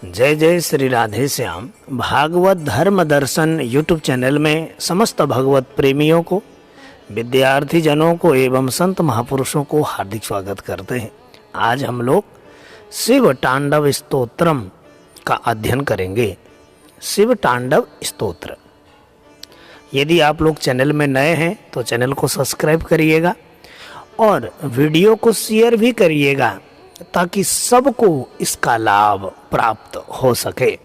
जय जय श्री राधे श्याम। भागवत धर्म दर्शन यूट्यूब चैनल में समस्त भगवत प्रेमियों को, विद्यार्थी जनों को एवं संत महापुरुषों को हार्दिक स्वागत करते हैं। आज हम लोग शिव तांडव स्तोत्रम का अध्ययन करेंगे। शिव तांडव स्तोत्र। यदि आप लोग चैनल में नए हैं तो चैनल को सब्सक्राइब करिएगा और वीडियो को शेयर भी करिएगा ताकि सबको इसका लाभ प्राप्त हो सके।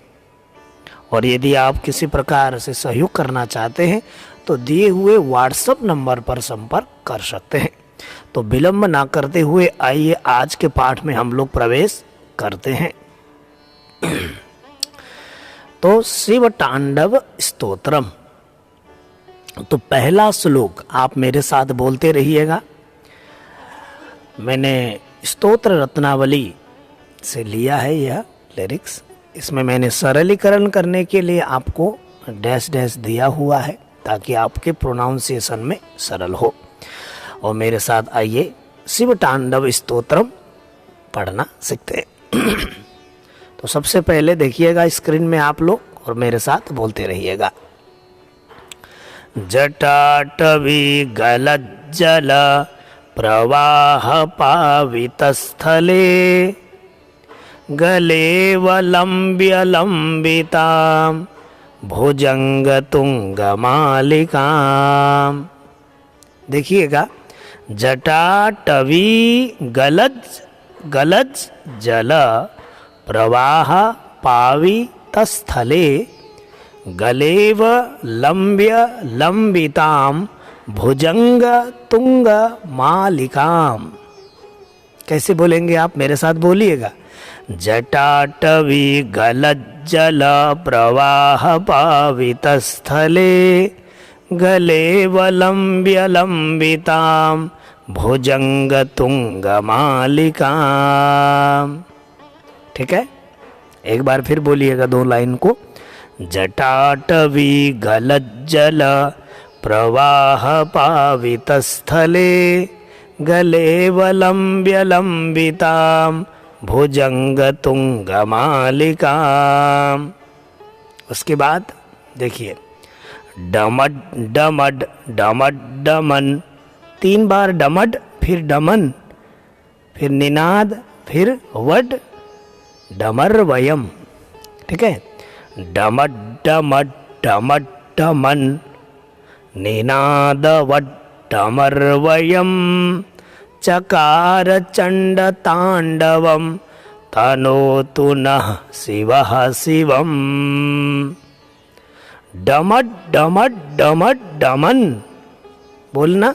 और यदि आप किसी प्रकार से सहयोग करना चाहते हैं तो दिए हुए व्हाट्सएप नंबर पर संपर्क कर सकते हैं। तो विलंब ना करते हुए आइए आज के पाठ में हम लोग प्रवेश करते हैं। तो शिव तांडव स्तोत्रम। तो पहला श्लोक आप मेरे साथ बोलते रहिएगा। मैंने स्तोत्र रत्नावली से लिया है यह लिरिक्स। इसमें मैंने सरलीकरण करने के लिए आपको डैश डैश दिया हुआ है ताकि आपके प्रोनाउंसिएशन में सरल हो। और मेरे साथ आइए शिव तांडव स्तोत्रम पढ़ना सीखते हैं। तो सबसे पहले देखिएगा स्क्रीन में आप लोग और मेरे साथ बोलते रहिएगा। जटाटवी गलज्जल प्रवाह पावितस्थले गलेवलम्ब्य लम्बितां भुजंग तुंगमालिकां। देखिएगा, जटाटवी गलज जल प्रवाह पावितस्थले गलेव लम्ब्य लम्बितां भुजंग तुंग मालिकाम। कैसे बोलेंगे आप? मेरे साथ बोलिएगा। जटाटवी गलज्जल प्रवाह पावितस्थले गलेवलम्ब्य लम्बितां भुजंग तुंग मालिकाम। ठीक है, एक बार फिर बोलिएगा दो लाइन को। जटाटवी गलज्जल प्रवाह पावितस्थले गलेवलम्ब्य लम्बितां भुजंग तुंगमालिकां। उसके बाद देखिए, डमड डमड डमड डमन। 3 बार डमड, फिर डमन, फिर निनाद, फिर वड, डमर वयम। ठीक है, डमड डमड डमड डमन निनादवट्टमर्वयं चकार चंड तांडवं तनोतु नः शिवः शिवम्। डमड डमड डमड डमन बोलना।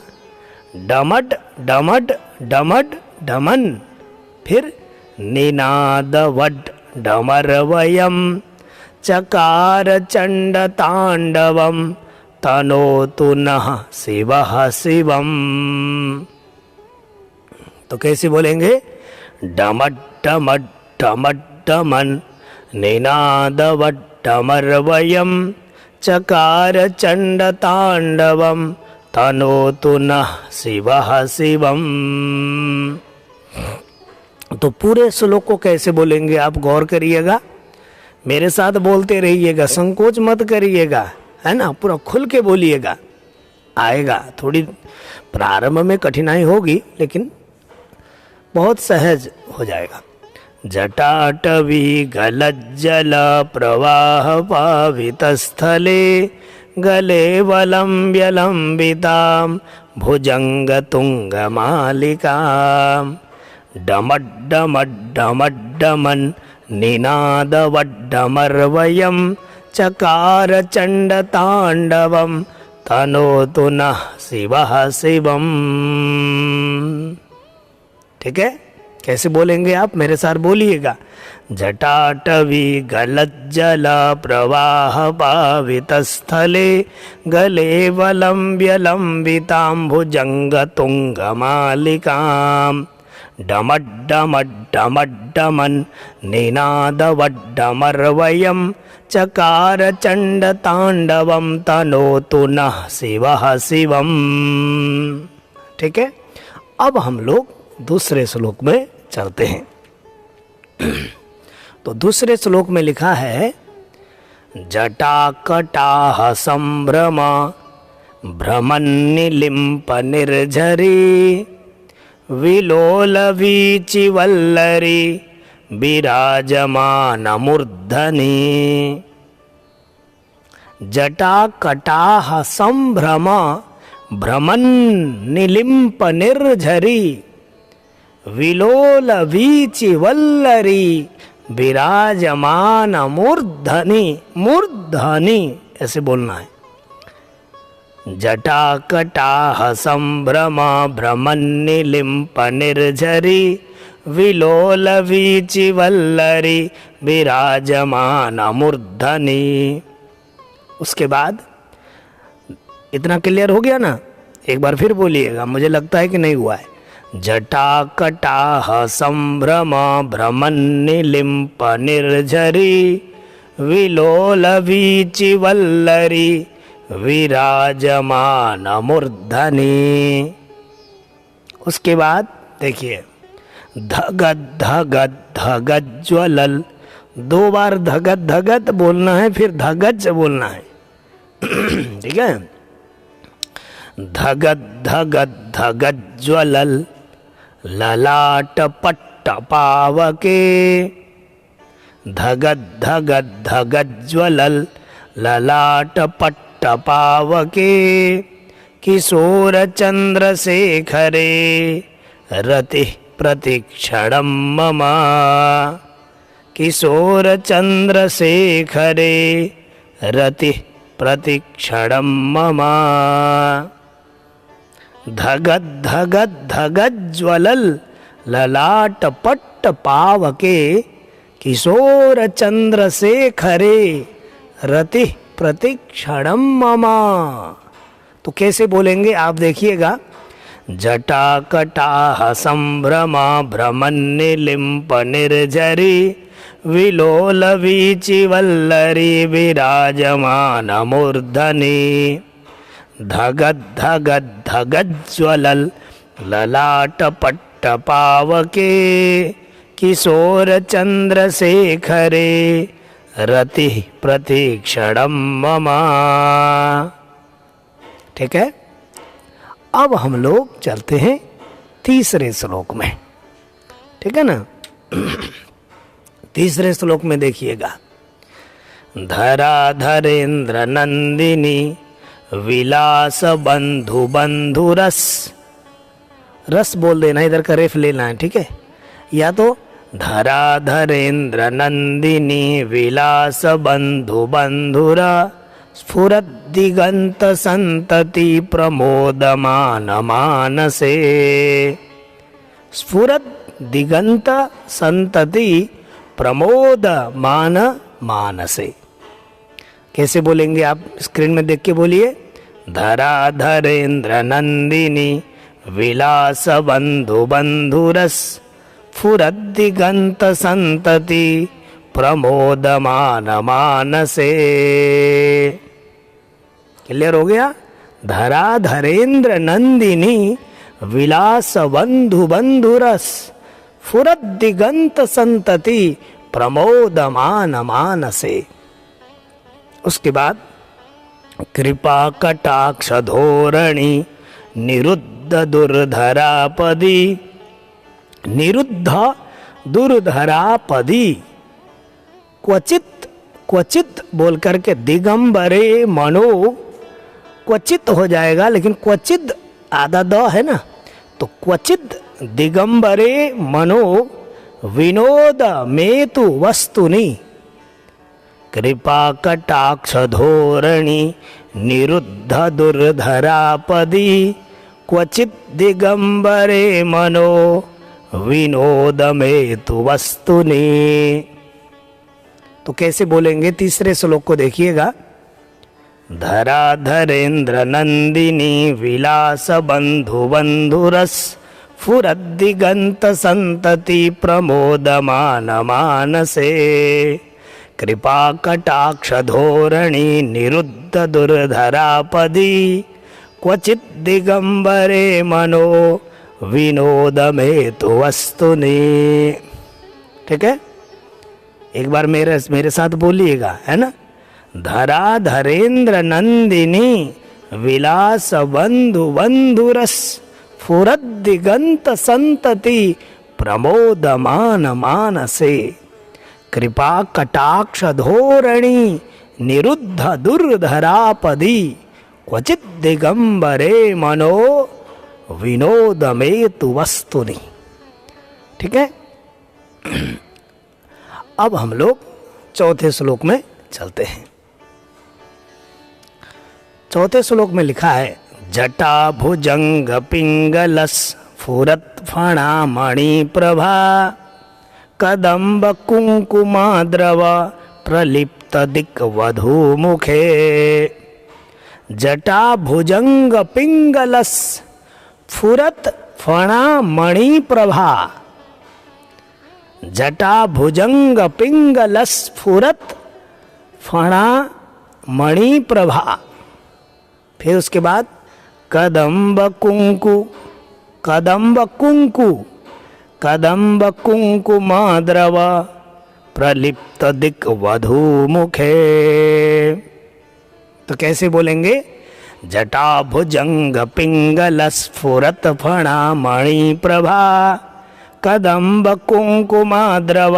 डमड डमड डमड डमन, फिर निनादवट् डमर्वयं चकार चंड तांडवं तनोतु नः शिवः शिवम्। तो कैसे बोलेंगे? डमड डमड डमड डमन निनादवट्टमर्वयं चकार चंड तांडवं तनोतु नः शिवः शिवम्। तो पूरे श्लोक को कैसे बोलेंगे आप गौर करिएगा। मेरे साथ बोलते रहिएगा, संकोच मत करिएगा, है ना। पूरा खुल के बोलिएगा, आएगा। थोड़ी प्रारंभ में कठिनाई होगी लेकिन बहुत सहज हो जाएगा। जटाटवी गलज्जल प्रवाह पावितस्थले गलेवलम्ब्य लम्बितां भुजंग तुंगमालिकां डमड डमड डमड डमन निनादवड्डमर्वयं चकार चंड तांडवं तनोतु नः शिवः शिवम्। ठीक है, कैसे बोलेंगे आप? मेरे साथ बोलिएगा। जटाटवी गलज्जल प्रवाह पावितस्थले गलेवलम्ब्य लम्बितां भुजंग तुंगमालिकां डमड डमड डमड डमन निनादवड्डमर्वयं चकार चंड तांडवं तनोतु नः शिवः शिवम्। ठीक है, अब हम लोग दूसरे श्लोक में चलते हैं। तो दूसरे श्लोक में लिखा है जटाकटाह संभ्रम भ्रमन्निलिम्प निर्झरी विलोल वीचिवल्लरी विराजमान मूर्धनि। जटाकटाह संभ्रम भ्रमन्निलिम्प निर्झरी विलोल वीचिवल्लरी विराजमान मूर्धनि। मूर्धनि ऐसे बोलना है। जटाकटाह संभ्रम भ्रमन्निलिम्प निर्झरी विलोल वीचिवल्लरी विराजमान मूर्धनि। उसके बाद इतना क्लियर हो गया ना? एक बार फिर बोलिएगा, मुझे लगता है कि नहीं हुआ है। जटाकटाह संभ्रम भ्रमन्निलिम्प निर्झरी विलोल वीचिवल्लरी विराजमान मूर्धनि। उसके बाद देखिए धगद धगद धगद ज्वलल, 2 बार धगद धगद बोलना है, फिर धगज बोलना है। ठीक है। धगद धगद धगद ज्वलल ललाट पट्ट पावके। धगद धगद धगद ज्वलल ललाट पट्ट पावके किशोर चंद्रशेखरे रति प्रतिक्षणं मम। किशोर चंद्रशेखरे रति प्रतिक्षणं मम। धगद धगद धगद ज्वलल ललाट पट्ट पावके किशोर चंद्रशेखरे रति प्रतिक्षणं मम। तो कैसे बोलेंगे आप देखिएगा। जटाकटाह संभ्रम भ्रमन्निलिम्प निर्झरी विलोल वीचिवल्लरी विराजमान मूर्धनि। धगद धगद धगद ज्वलल ललाट पट्ट पावके किशोर चंद्रशेखरे रति प्रतिक्षणं मम। ठीक है। अब हम लोग चलते हैं तीसरे श्लोक में। ठीक है ना? तीसरे श्लोक में देखिएगा। धराधरेन्द्र नंदिनी विलास बंधु बंधुरस। रस बोल देना, इधर का रेफ लेना है। ठीक है। या तो धराधरेन्द्र नंदिनी विलास बंधु बंधुरा स्फुरद दिगंत संतति प्रमोदमान मानसे। स्फुरद दिगंत संतति प्रमोदमान मानसे। कैसे बोलेंगे आप? स्क्रीन में देख के बोलिए। धराधरेन्द्र नंदिनी विलास बंधु बंधुरस स्फुरद दिगंत संतति प्रमोदमान मानसे। क्लियर हो गया? धराधरेन्द्र नंदिनी विलास बंधु बंधुरस स्फुरद दिगंत संतति प्रमोदमान मानसे। उसके बाद कृपा कटाक्ष धोरणी निरुद्ध दुर्धरापदी। निरुद्ध दुर्धरापदी क्वचित क्वचित बोल करके दिगंबरे मनो, क्वचित हो जाएगा लेकिन क्वचित आधा द है ना, तो क्वचित दिगंबरे मनो विनोद मेतु वस्तुनि। कृपा कटाक्ष धोरणी निरुद्ध दुर्धरापदी क्वचित दिगंबरे मनो विनोद मेतु वस्तुनि। तो कैसे बोलेंगे? तीसरे श्लोक को देखिएगा। धराधरेन्द्र नंदिनी विलास बंधु बंधुरस स्फुरद्दिगंत संतति प्रमोदमान मानसे। कृपा कटाक्ष धोरणी निरुद्ध दुर्धरापदी क्वचित दिगंबरे मनो विनोद मेतु वस्तुनि। ठीक है। एक बार मेरे साथ बोलिएगा, है ना। धरा धरेंद्र नंदिनी विलास बंधु बंधुरस फुरद दिगंत संतति प्रमोदमान मानसे कृपा कटाक्ष धोरणी निरुद्ध दुर्धरापदी क्वचित दिगंबरे मनो विनोदमेतु वस्तुनि। ठीक है, अब हम लोग चौथे श्लोक में चलते हैं। चौथे श्लोक में लिखा है, जटा भुजंग पिंगलस फुरत फणा मणि प्रभा कदम्ब कुंकुमाद्रव प्रलिप्त दिक् वधू मुखे। जटा भुजंग पिंगलस फुरत फणा मणि प्रभा। जटा भुजंग पिंगलस फुरत फणा मणि प्रभा। फिर उसके बाद कदम्ब कुंकु कदम्ब कुंकु कदम्ब कुंकुमाद्रव प्रलिप्त दिक् वधू मुखे। तो कैसे बोलेंगे, जटा भुजंग पिंगल स्फुरत फणा मणि प्रभा कदम्ब कुंकुमाद्रव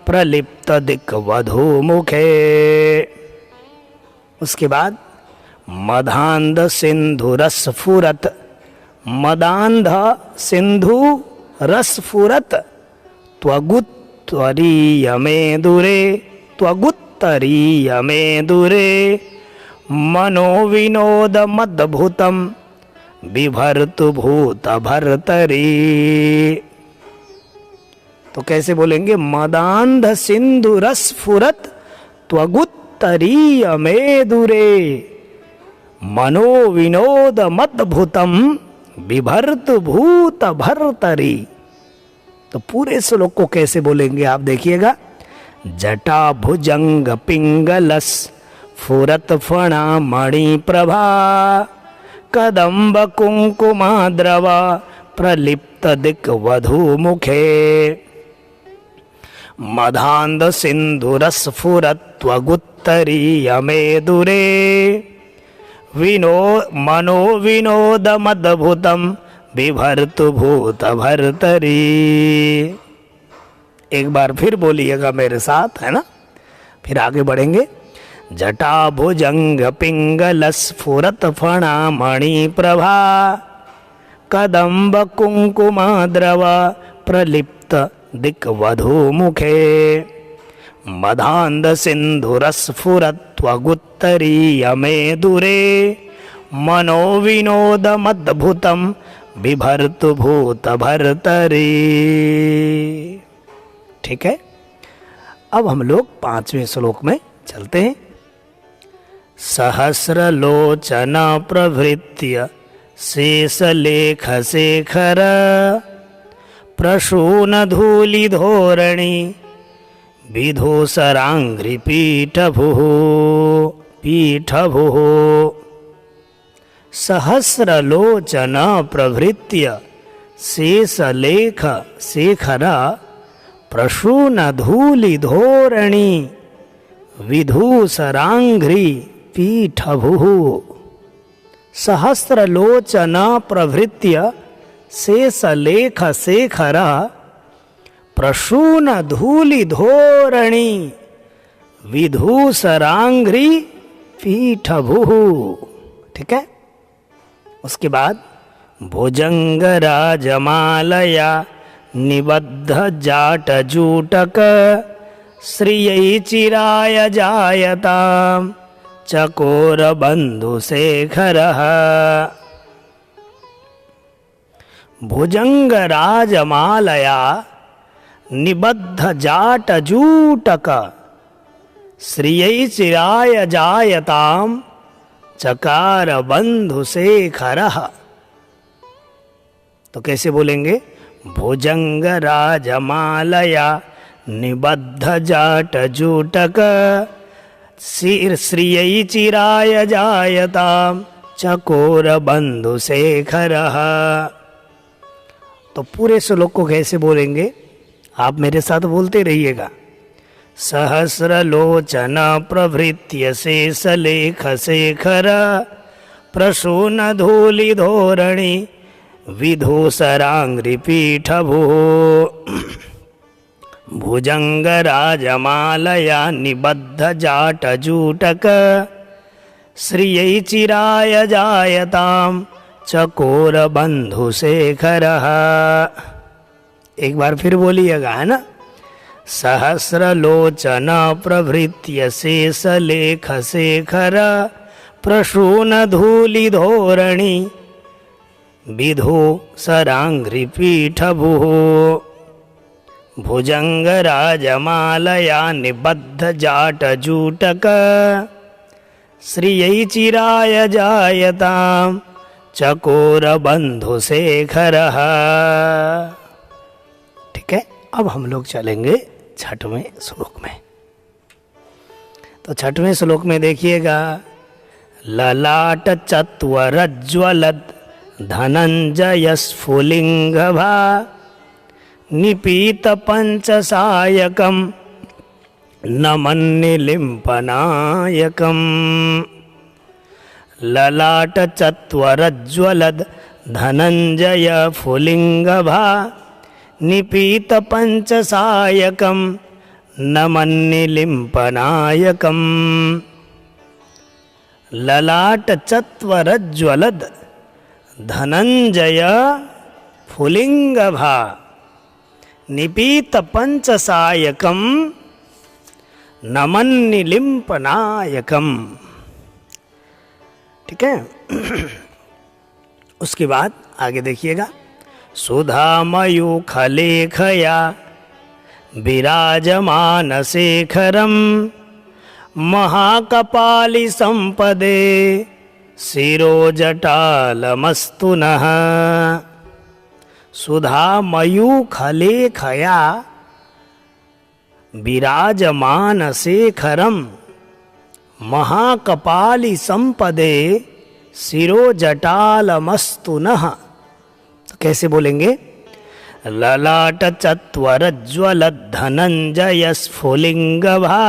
प्रलिप्त दिक् वधू मुखे। उसके बाद मदान्ध सिंधु रस फुरत मदान्ध सिंधु रस फुरत त्वगुत्तरीय में दूरे त्वगुत्तरीय में दूरे मनो विनोद मद्भुतम बिभर्तु भूत भर्तरी। तो कैसे बोलेंगे, मदान्ध सिंधु रस फुरत त्वगुत्तरीय में दूरे मनो विनोद मद्भुतम बिभर्तु भूत भर्तरी। तो पूरे श्लोक को कैसे बोलेंगे आप देखिएगा, जटा भुजंग पिंगलस फुरत फणा मणि प्रभा कदम्ब कुंकुमाद्रव प्रलिप्त दिक् वधू मुखे। मदान्ध सिंधु रस फुरत त्वगुत्तरीय में दूरे मनो विनोद मद्भुतम बिभर्तु भूत भर्तरी। एक बार फिर बोलिएगा मेरे साथ, है ना, फिर आगे बढ़ेंगे। जटा भुजंग पिंगल स्फुरत फणा मणि प्रभा कदम्ब कुंकुमाद्रव प्रलिप्त दिक् वधू मुखे। मदान्ध सिंधु रस फुरत त्वगुत्तरीय में दूरे मनो विनोद मद्भुतम बिभर्तु भूत भर्तरी। ठीक है, अब हम लोग 5वें श्लोक में चलते हैं। सहस्रलोचन प्रभृत्य शेषलेख शेखर प्रसून धूलि धोरणी विधूसरांघ्रि पीठभुः पीठभुः। सहस्रलोचन प्रभृत्य शेषलेख शेखर प्रसून धूलि धोरणी विधूसरांघ्रि पीठभुः। सहस्रलोचन प्रभृत्य शेषलेख शेखर प्रसून धूलि धोरणी विधूसरांघ्रि पीठभुः। ठीक है, उसके बाद भुजंग राजमालया निबद्ध जाट जूटक श्रियै चिराय जायताम चकोर बंधु शेखरः। भुजंग राजमालया निबद्ध जाट जूटक श्रियै चिराय जायताम चकार बंधु शेखरः। तो कैसे बोलेंगे, भुजंग राजमालया निबद्ध जाट जूटक श्रियै चिराय जायताम चकोर बंधु शेखरः। तो पूरे श्लोक को कैसे बोलेंगे आप मेरे साथ बोलते रहिएगा। सहस्रलोचन प्रभृत्य शेषलेख शेखर प्रसूनधूलिधोरणि विधूसराङ्घ्रिपीठभो भुजङ्गराजमालया निबद्धजाटजूटक श्रियै चिराय जायतां चकोरबन्धुशेखरः। एक बार फिर बोलिएगा, है ना। सहस्रलोचन प्रभृत्य शेषलेख शेखर प्रसूनधूलिधोरणि विधूसराङ्घ्रिपीठभुः भुजङ्गराजमालया निबद्धजाटजूटक श्रियै चिराय जायतां चकोरबन्धुशेखरः। ठीक है, अब हम लोग चलेंगे छठवें श्लोक में। तो छठवें श्लोक में देखिएगा, ललाट चत्वरज्ज्वलद धनंजय स्फुलिंगभा निपीत पंचसायकम नमन्निलिम्पनायकम। ललाट चत्वरज्ज्वलद धनंजय फुलिंगभा निपीत पंचसायकम नमन्निलिम्पनायकम। ललाट चत्वरज्ज्वलद धनंजय फुलिंगभा निपीत पंचसायकम नमन्निलिम्पनायकम। ठीक है। उसके बाद आगे देखिएगा, सुधामयूखलेखया विराजमान शेखरम महाकपाली संपदे शिरोजटालमस्तु नः। सुधामयूखलेखया विराजमान शेखरम महाकपाली संपदे शिरोजटालमस्तु नः। तो कैसे बोलेंगे, ललाट चत्वरज्ज्वलद धनंजय स्फुलिंगभा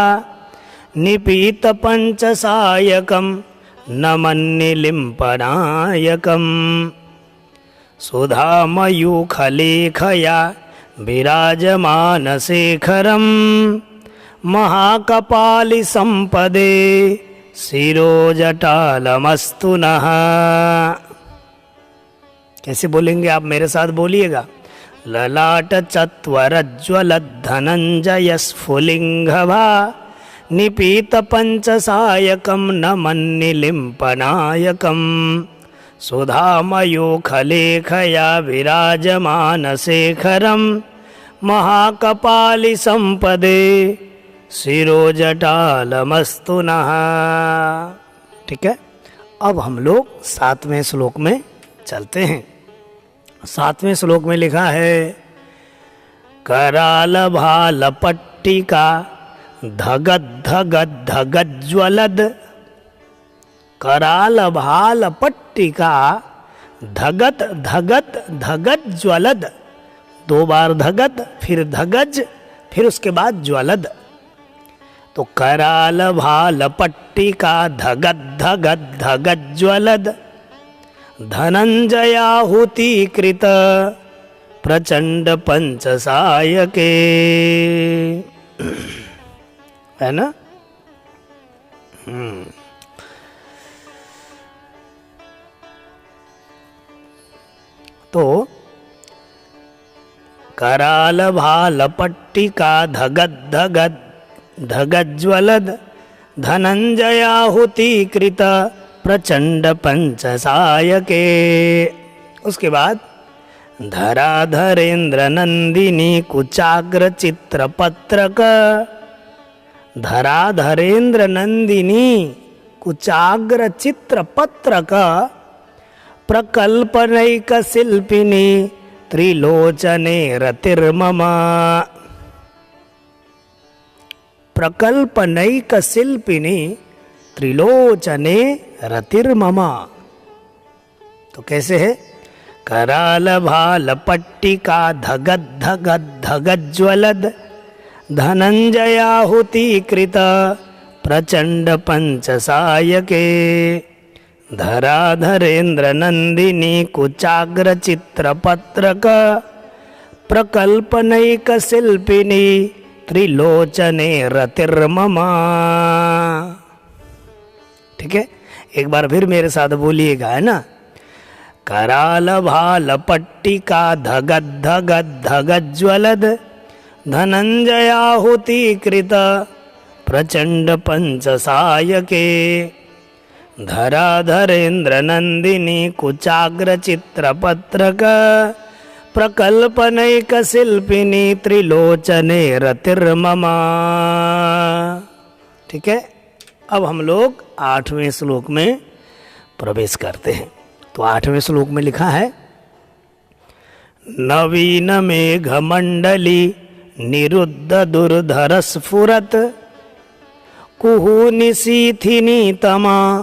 निपीत पंचसायकम नमन्निलिम्पनायकम। सुधामयूखलेखया विराजमान शेखरम महाकपाली संपदे शिरोजटालमस्तु नः। कैसे बोलेंगे आप मेरे साथ बोलिएगा, ललाट चत्वरज्ज्वलद धनंजय स्फुलिंगभा निपीत पंचसायकम नमन्निलिम्पनायकम। सुधामयूखलेखया विराजमान शेखरम महाकपाली संपदे शिरोजटालमस्तु नः। ठीक है, अब हम लोग 7वें श्लोक में चलते हैं। 7वें श्लोक में लिखा है, कराल भाल पट्टिका धगद धगद धगज्ज्वलद। कराल भाल पट्टिका धगत धगत धगज्ज्वलद। 2 बार धगत, फिर धगज, फिर उसके बाद ज्वलद। तो कराल भाल पट्टिका धगद धगद धगज्ज्वलद धनंजयाहुतिकृत प्रचंड पंचसायके। है ना। तो कराल भाल पट्टिका धगद धगद धगज्ज्वलद धनंजयाहुतिकृत प्रचंड पंचसायके। उसके बाद धराधरेन्द्र नंदिनी कुचाग्र चित्रपत्रक। धराधरेन्द्र नंदिनी कुचाग्र चित्रपत्रक प्रकल्पनैक शिल्पिनी त्रिलोचने रतिर्मम। प्रकल्पनैक शिल्पिनी त्रिलोचने रतिर्मम। तो कैसे है, कराल भाल पट्टिका धगद धगद धगज्ज्वलद धनञ्जयाहुतीकृत प्रचंड पंचसायके धराधरेन्द्र नंदिनी कुचाग्र चित्रपत्रक प्रकल्पनैक शिल्पिनी त्रिलोचने रतिर्ममा। ठीक है, एक बार फिर मेरे साथ बोलिएगा, है ना। कराल भाल पट्टिका धगद धगद धगज्वलद धनञ्जयाहुतीकृत प्रचंड पंचसायके धराधरेन्द्र नंदिनी कुचाग्र चित्रपत्रक प्रकल्पनैक शिल्पिनी त्रिलोचने रतिर्ममा। ठीक है, अब हम लोग 8वें श्लोक में प्रवेश करते हैं। तो 8वें श्लोक में लिखा है, नवीन मेघ मंडली निरुद्ध दुर्धर स्फुरत कुहूनि सीथिनी तमा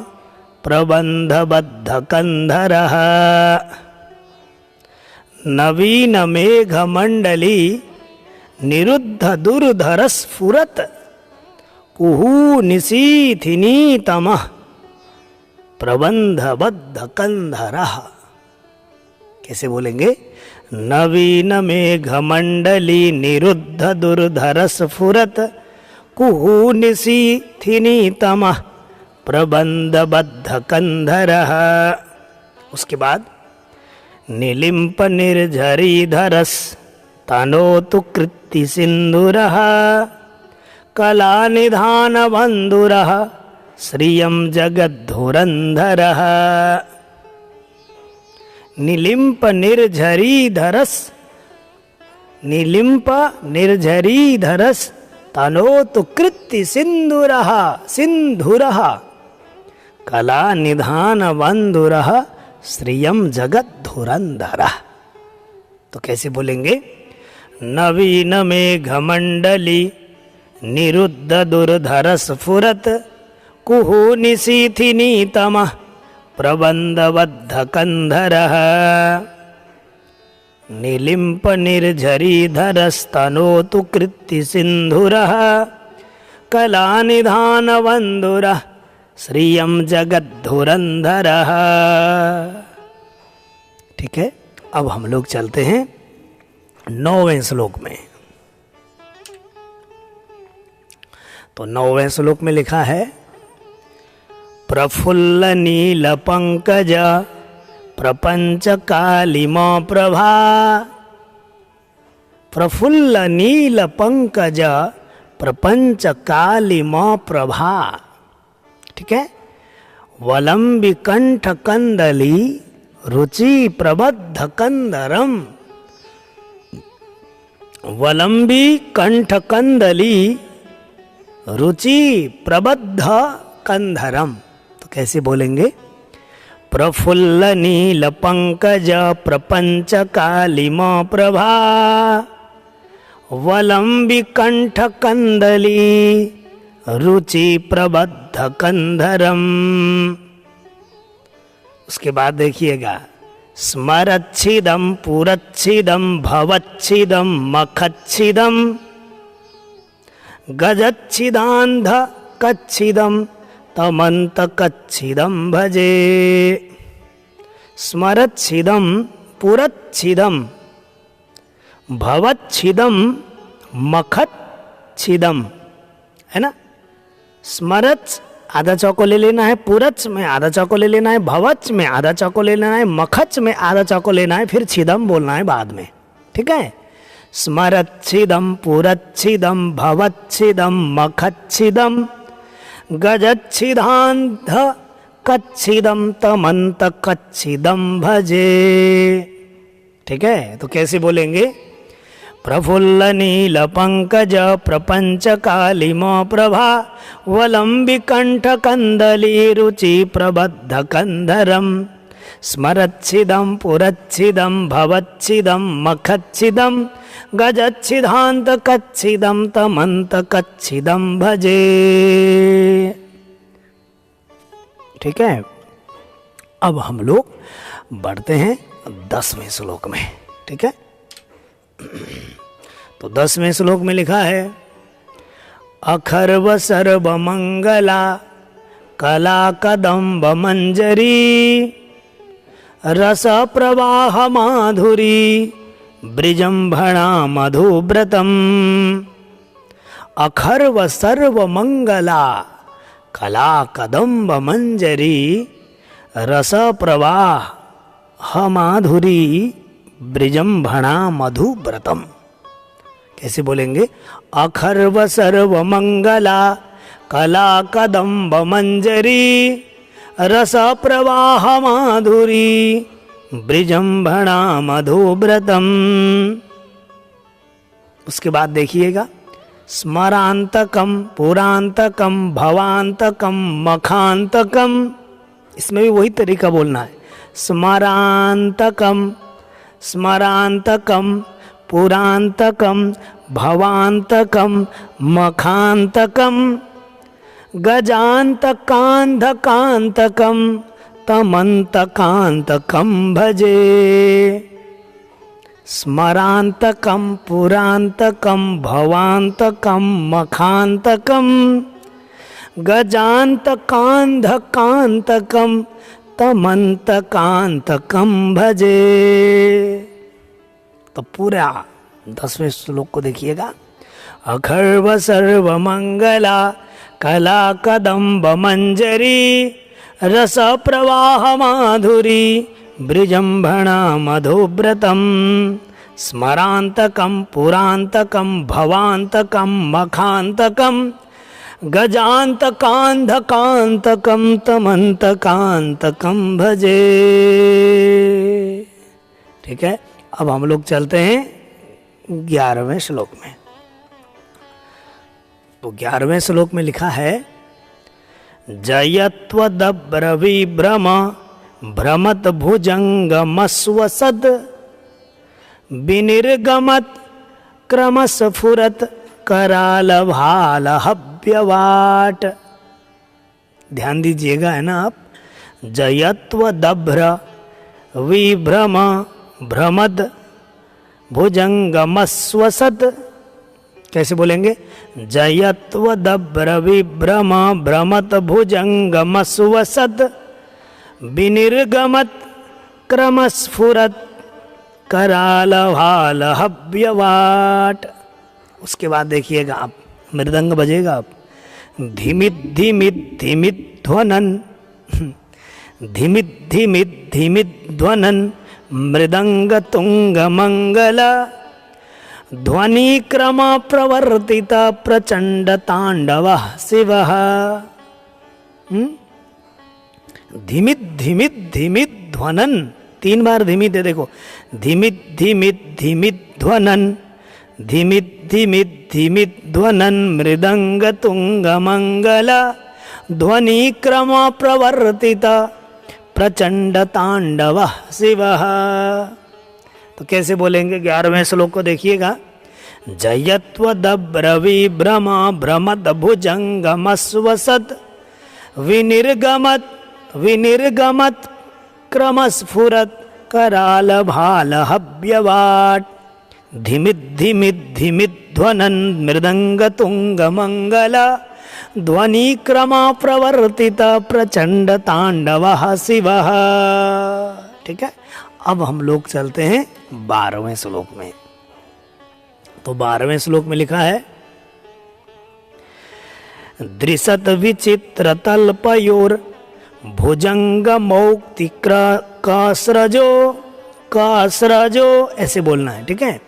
प्रबंधबद्ध कंधरः। नवीन मेघ मंडली निरुद्ध दुर्धर स्फुरत कुहूनि सीथिनी तमा प्रबंधबद्ध कंधरः। कैसे बोलेंगे? नवीन मेघ मंडली निरुद्ध दुर्धर स्फुरत कुहूनि सीथिनी तमः प्रबंधबद्ध कंधरः। उसके बाद निलिम्प निर्झरीधरस् तनोतु कृत्ति सिंधुरः कलानिधान बंधुरः श्रियं जगद्धुरंधरः। निलिम्प निर्झरीधरस् निलिम्प निर्झरीधरस् तनोतु कृत्ति सिंधुरः सिंधुरः कला निधान बंधुरः श्रियं जगद्धुरंधरः। तो कैसे बोलेंगे? नवीन मेघ मंडली निरुद्ध दुर्धर स्फुरत कुहूनि सीथिनी तमः प्रबंधबद्ध कंधरः निलिम्प निर्झरीधरस्तनोतु कृत्ति सिंधुरः कलानिधान बंधुरः श्रियं जगद्धुरंधरः। ठीक है, अब हम लोग चलते हैं 9वें श्लोक में। तो 9वें श्लोक में लिखा है, प्रफुल्ल नील पंकज प्रपंच कालिमा प्रभा प्रफुल्ल नील पंकज प्रपंच कालिमा प्रभा। ठीक है, वलंबी कंठ कंदली रुचि प्रबद्ध कंदरम वलंबी कंठ कंदली रुचि प्रबद्ध कंधरम। तो कैसे बोलेंगे? प्रफुल्ल नील पंकज प्रपंच कालिमा प्रभा वलंबी कंठ कंदली रुचि प्रबद्ध कंधरम। उसके बाद देखिएगा, स्मरच्छिदम पुरच्छिदम भवच्छिदम मखच्छिदम गजच्छिदांध कच्छिदम तमंत कच्छिदम भजे। स्मरच्छिदम पुरच्छिदम भवच्छिदम मखच्छिदम, है ना। स्मरच आधा चौको ले लेना है, पुरच में आधा चौको ले लेना है, भवच में आधा चौको ले लेना है, मखच में आधा चौको लेना है, फिर छिदम बोलना है बाद में। ठीक है, स्मरच्छिदम पुरच्छिदम भवच्छिदम मखच्छिदम गजच्छिदांध कच्छिदम तमंत कच्छिदम भजे। ठीक है, तो कैसे बोलेंगे? प्रफुल्ल नील पंकज प्रपंच कालिमा प्रभा वलंबी कंठ कंदली रुचि प्रबद्ध कंधरम स्मरच्छिदम पुरच्छिदम भवच्छिदम मखच्छिदम गजच्छिदांत कच्छिदम तमंत कच्छिदम भजे। ठीक है, अब हम लोग बढ़ते हैं 10वें श्लोक में। ठीक है, तो 10वें श्लोक में लिखा है, अखर्व सर्वमंगला कला कदम्ब मंजरी रस प्रवाह माधुरी ब्रिजंभणा मधुव्रतम। अखर्व सर्वमंगला कला कदम्ब मंजरी रस प्रवाह माधुरी ब्रिजंभणा मधुव्रतम। कैसे बोलेंगे? अखर्व सर्वमंगला कला कदम्ब मंजरी रस प्रवाह माधुरी ब्रिजंभणा मधुव्रतम। उसके बाद देखिएगा, स्मरांतकम पुरांतकम भवांतकम मखांतकम। इसमें भी वही तरीका बोलना है। स्मरांतकम स्मरांतकम पुरांतकम भवांतकम मखांतकम गजांतकांधकांतकम तमंतकांतकम भजे। स्मरांतकम पुरांतकम भवांतकम मखांतकम गजांतकांधकांतकम तमंतकांतकम भजे। तो पूरा 10वें श्लोक को देखिएगा। अखर्व सर्वमंगला कला कदम्ब मंजरी रस प्रवाह माधुरी ब्रिजंभणा मधुव्रतम। स्मरांतकम पुरांतकम भवांतकम मखांतकम गजांतकांधकांतकम तमंतकांतकम भजे। ठीक है, अब हम लोग चलते हैं 11वें श्लोक में। तो 11वें श्लोक में लिखा है, जयत्वदब्रविभ्रम भ्रमत भुजंगमस्वसद विनिर्गमत क्रमस्फुरत कराल भाल हव्यवाट। ध्यान दीजिएगा, है ना आप। जयत्वदभ्र विभ्रम भ्रमद भुजंगमस्वसद। कैसे बोलेंगे? जयत्वदभ्र विभ्रम भ्रमत भुजंगमस्वसद विनिर्गमत क्रमस्फुरत कराल भाल हव्यवाट। उसके बाद देखिएगा आप, मृदंग बजेगा आप। धीमित धीमित धीमित ध्वनन धीमित धीमित धीमित ध्वनन मृदंग तुंग मंगल ध्वनि क्रम प्रवर्तित प्रचंड तांडव शिव। धीमित धीमित धीमित ध्वनन, 3 बार धीमित है, देखो। धीमित धीमित धीमित ध्वनन धीमित धीमित धीमित ध्वनन मृदंग तुंग मंगल ध्वनि क्रम प्रवर्तित प्रचंड तांडव शिव। तो कैसे बोलेंगे? 11वें श्लोक को देखिएगा। जयत्वदभ्र विभ्रम भ्रमद भुजंगमस्वसद विनिर्गमत विनिर्गमत क्रमस्फुरत कराल भाल हव्यवाट। धीमित धीमित धीमित ध्वनन मृदंग तुंग मंगल ध्वनि क्रम प्रवर्तित प्रचंड तांडव शिव। ठीक है, अब हम लोग चलते हैं 12वें श्लोक में। तो 12वें श्लोक में लिखा है, दृशत विचित्र तल्पयोर भुजंग मौक्ति कास्रजो कास्रजो। ऐसे बोलना है, ठीक है।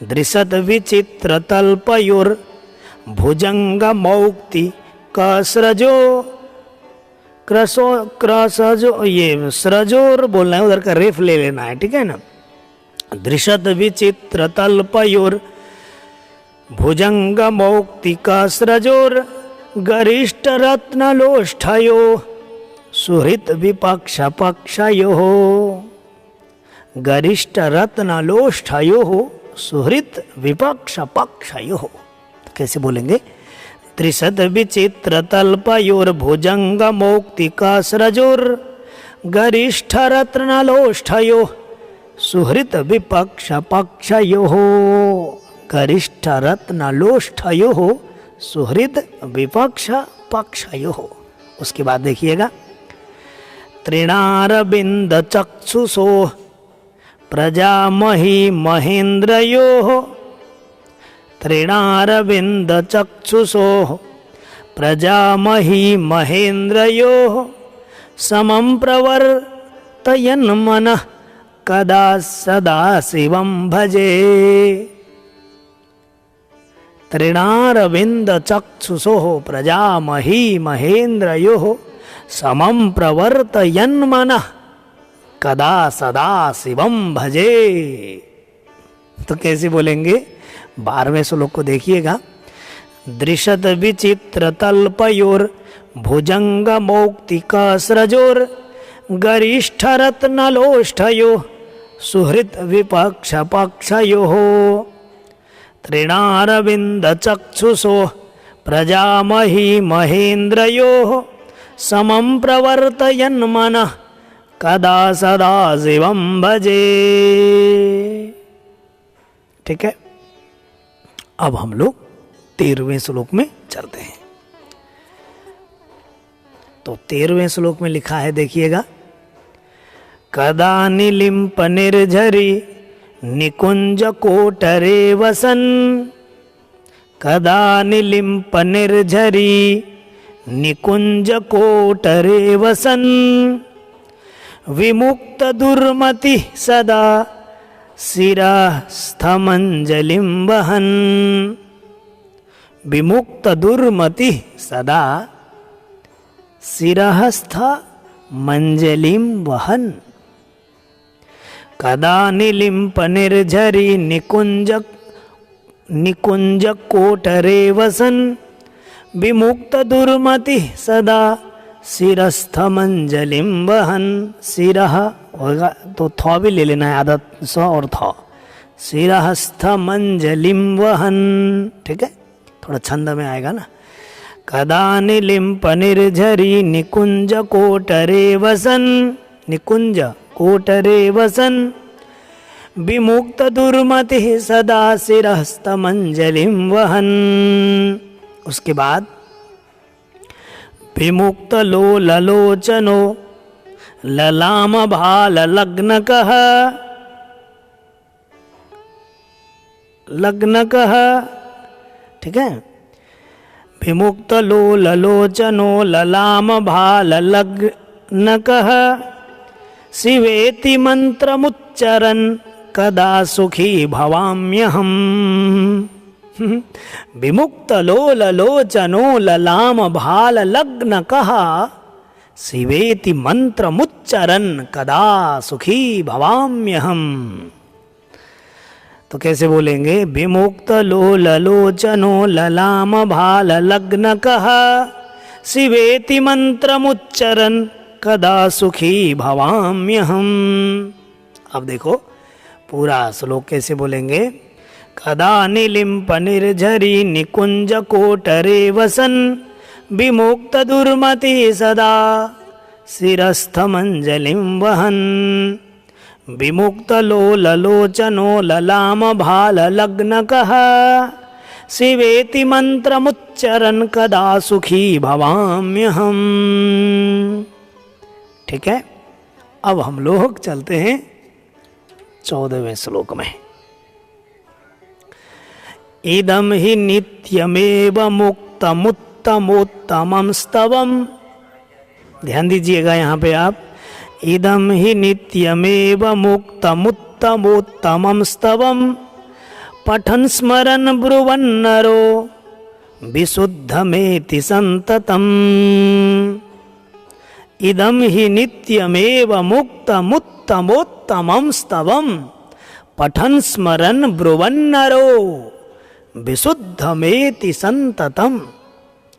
दृशत विचित्र तल्पयोर भुजंग मौक्ति कास्रजो क्रसो क्रसजो, ये स्रजोर बोलना है, उधर का रेफ ले लेना है, ठीक है ना। दृशत विचित्र तल्पयोर भुजंग मौक्ति कास्रजोर गरिष्ठ रत्न लोष्ठयो सुहृत विपक्ष पक्षयो। गरिष्ठ रत्न लोष्ठयो सुहृत विपक्ष पक्षयो। कैसे बोलेंगे? त्रिशत विचित्र तल्पयोर भुजंग मौक्तिकास्रजोर गरिष्ठ रत्न लोष्ठयो सुहृत विपक्ष पक्षयो। गरिष्ठ रत्न लोष्ठयो सुहृद विपक्ष पक्षयोः। उसके बाद देखिएगा, तृणारविंद चक्षुषो प्रजामही महेन्द्रयोः, तृणारविंद चक्षुषो प्रजामही महेन्द्रयोः, समं प्रवर्तयन् मनः कदा सदा शिवं भजे। तृणारविंद चक्षुषोः प्रजामही महेन्द्रयोः, समं प्रवर्तयन् मनः कदा सदा शिवं भजे। तो कैसे बोलेंगे? 12वें श्लोक को देखिएगा, दृशत विचित्र तल्पयोर भुजंग मौक्तिक स्रजोर गरिष्ठ रत्नलोष्ठयो सुहृद विपक्ष पक्षयोः, तृणारविंद चक्षुषो प्रजामही महेन्द्रयोः, समं प्रवर्तयन् मनः कदा सदा शिवं भजे। ठीक है, अब हम लोग 13वें श्लोक में चलते हैं। तो 13वें श्लोक में लिखा है, देखिएगा, कदा निलिम्प निर्झरी निकुंज कोटरे वसन, कदा निलिम्प निर्झरी निकुंज कोटरे वसन, विमुक्त दुर्मति सदा शिरस्थमंजलिं वहन, विमुक्त दुर्मति सदा शिरस्थ मंजलिं वहन, कदा निलिम्प निर्झरी निकुंज कोटरे वसन, विमुक्त दुर्मति सदा शिरस्थ मंजलिं वहन। शिरः होगा तो थ भी ले लेना है, आदत स और थ, शिरस्थ मंजलिं वहन। ठीक है, थोड़ा छंद में आएगा ना। कदा निलिम्प निर्झरी निकुंज कोटरे वसन, निकुंज कोटरे वसन, विमुक्त दुर्मति सदा शिरस्थ मंजलिं वहन। उसके बाद विमुक्त लोललोचनो ललाम भाल लग्नकः, लग्नकः। ठीक है, विमुक्त लोललोचनो ललाम भाल लग्नकः, शिवेति मंत्रमुच्चरन् कदा सुखी भवाम्यहम्। विमुक्त लोललोचनो ललाम भाल लग्नकः, शिवेति मंत्रमुच्चरन् कदा सुखी भवाम्यहम्। तो कैसे बोलेंगे? विमुक्त लोललोचनो ललाम भाल लग्नकः, शिवेति मंत्रमुच्चरन् कदा सुखी भवाम्यहम्। अब देखो पूरा श्लोक कैसे बोलेंगे। कदा निलिम्प निर्झरी निकुंज कोटरे वसन, विमुक्त दुर्मति सदा शिरस्थ मंजलिं वहन, विमुक्त लोललोचनो ललाम भाल लग्नकः, शिवेति मंत्रमुच्चरन् कदा सुखी भवाम्यहम्। ठीक है, अब हम लोग चलते हैं 14वें श्लोक में। इदं हि नित्यमेव मुक्तमुत्तमोत्तमं स्तवम्। ध्यान दीजिएगा यहाँ पे आप, इदं हि नित्यमेव मुक्तमुत्तमोत्तमं स्तवम्, पठन् स्मरन् ब्रुवन्नरो विशुद्धमेति सन्ततम्। इदं हि नित्यमेव मुक्तमुत्तमोत्तमं स्तवम्, पठन् स्मरन् ब्रुवन्नरो विशुद्धमेति सन्ततम्।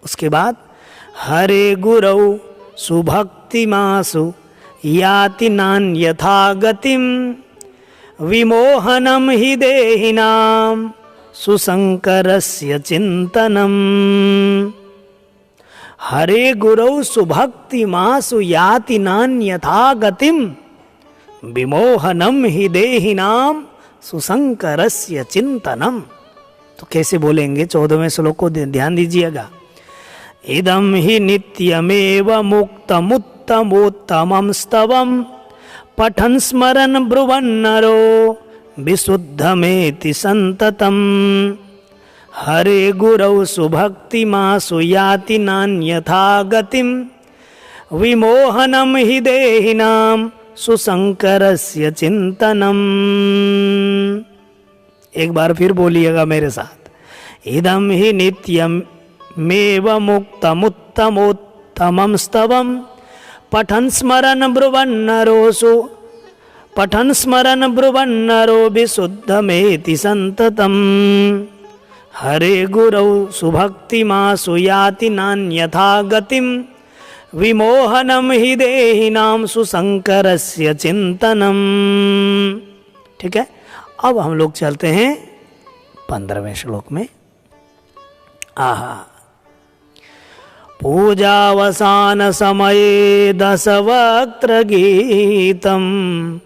उसके बाद हरे गुरौ सुभक्तिमासु याति नान्यथा गतिम्, विमोहनं हि देहिनां सुशंकरस्य चिन्तनम्। हरे गुरौ सुभक्तिमासु याति नान्यथा गतिम्, विमोहनं हि देहिनां सुशंकरस्य चिन्तनम्। तो कैसे बोलेंगे 14वें श्लोक को ध्यान दीजिएगा। इदम ही नित्यमेव मुक्तमुत्तमोत्तमं स्तवम पठन् स्मरन् ब्रुवन्नरो विशुद्धमेति संततम हरे गुरौ सुभक्तिमासु याति नान्यथा गतिम विमोहनम हि देहिनां सुशंकरस्य चिंतनम। एक बार फिर बोलिएगा मेरे साथ। इदम हि नित्यमेव मुक्तमुत्तमोत्तमं स्तवम पठन् स्मरन् ब्रुवन्नरो विशुद्धमेति संततम हरे गुरौ सुभक्तिमासु याति नान्यथा गतिम विमोहनम हि देहिनां सुशंकरस्य चिंतनम। ठीक है, अब हम लोग चलते हैं 15वें श्लोक में। आहा, पूजावसान समये दशवक्त्र गीतम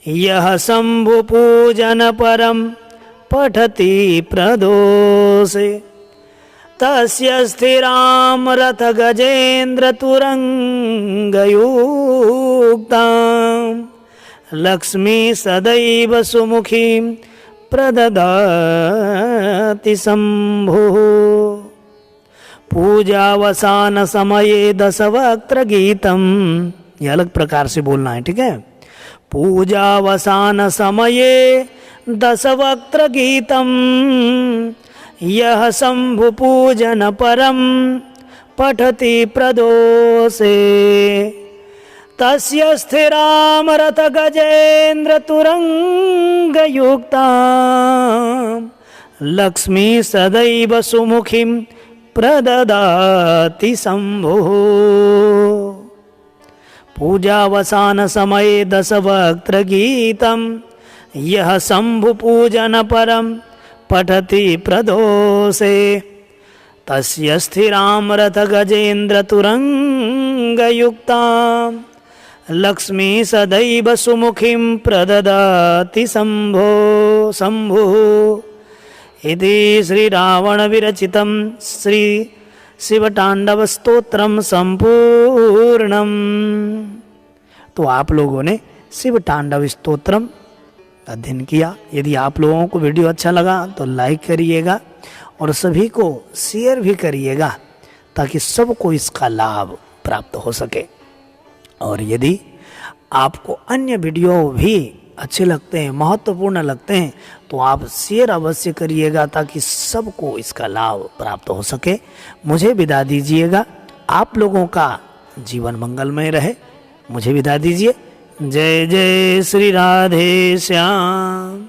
यह शंभु पूजन परम पठति प्रदोषे तस्य स्थिरां रथ गजेन्द्र तुरंगयुक्तां लक्ष्मी सदैव सुमुखीं प्रददाति शंभुः। पूजावसान समये दशवक्त्र गीतम, ये अलग प्रकार से बोलना है, ठीक है। पूजावसान समये दशवक्त्र गीतम यह शंभु पूजन परम पठति प्रदोषे तस्य स्थिरां रथ गजेन्द्र तुरंगयुक्तां लक्ष्मी सदैव सुमुखीं प्रददाति शंभुः। पूजावसान समये दशवक्त्र गीतम यह शंभु पूजन परम पठति प्रदोषे तस्य स्थिरां रथ गजेन्द्र तुरंगयुक्तां लक्ष्मी सदैव सुमुखीं प्रददाति शंभुः। इति श्री रावण विरचितं श्री शिवतांडव स्तोत्रम संपूर्णम। तो आप लोगों ने शिव तांडव स्तोत्रम अध्ययन किया। यदि आप लोगों को वीडियो अच्छा लगा तो लाइक करिएगा और सभी को शेयर भी करिएगा ताकि सबको इसका लाभ प्राप्त हो सके। और यदि आपको अन्य वीडियो भी अच्छे लगते हैं, महत्वपूर्ण लगते हैं, तो आप शेयर अवश्य करिएगा ताकि सबको इसका लाभ प्राप्त हो सके। मुझे विदा दीजिएगा। आप लोगों का जीवन मंगलमय रहे। मुझे विदा दीजिए। जय जय श्री राधे श्याम।